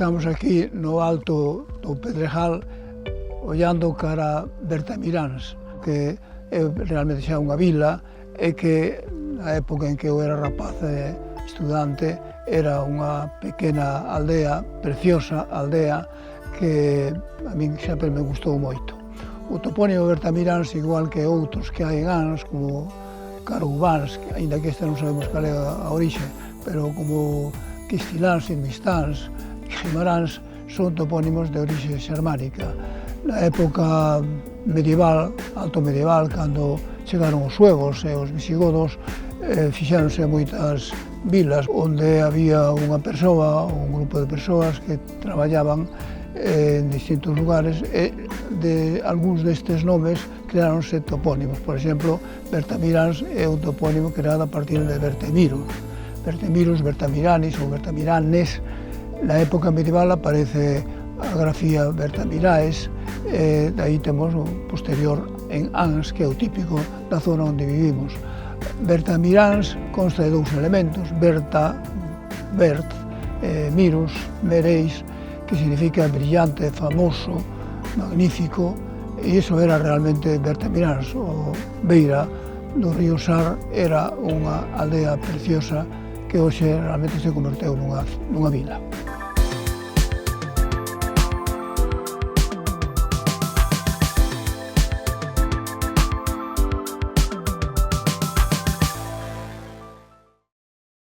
Estamos aquí no alto do Pedregal ollando cara Bertamiráns, que é realmente xa unha vila e que na época en que eu era rapaz e estudante era unha pequena aldea, preciosa aldea, que a min sempre me gustou moito. O topónimo Bertamiráns, igual que outros que hai en Ans, como Caroubáns, aínda que este non sabemos cal é a orixe, pero como Quistiláns, Irmistáns, Guimaráns, son topónimos de orixe xermánica. Na época medieval, alto medieval, cando chegaron os suevos e os visigodos, fixáronse moitas vilas onde había unha persoa, un grupo de persoas que traballaban en distintos lugares e de algúns destes nomes creáronse topónimos. Por exemplo, Bertamiráns é un topónimo creado a partir de Bertemiros. Bertemiros, Bertamiranis ou Bertamiranes. Na época medieval aparece a grafía Bertamiraes, e daí temos o posterior en Ans, que é o típico da zona onde vivimos. Bertamiráns consta de dous elementos, Berta, Bert, Miros, Mereis, que significa brillante, famoso, magnífico, e iso era realmente Bertamiráns. O beira do río Sar era unha aldea preciosa que hoxe realmente se converteu nunha vila.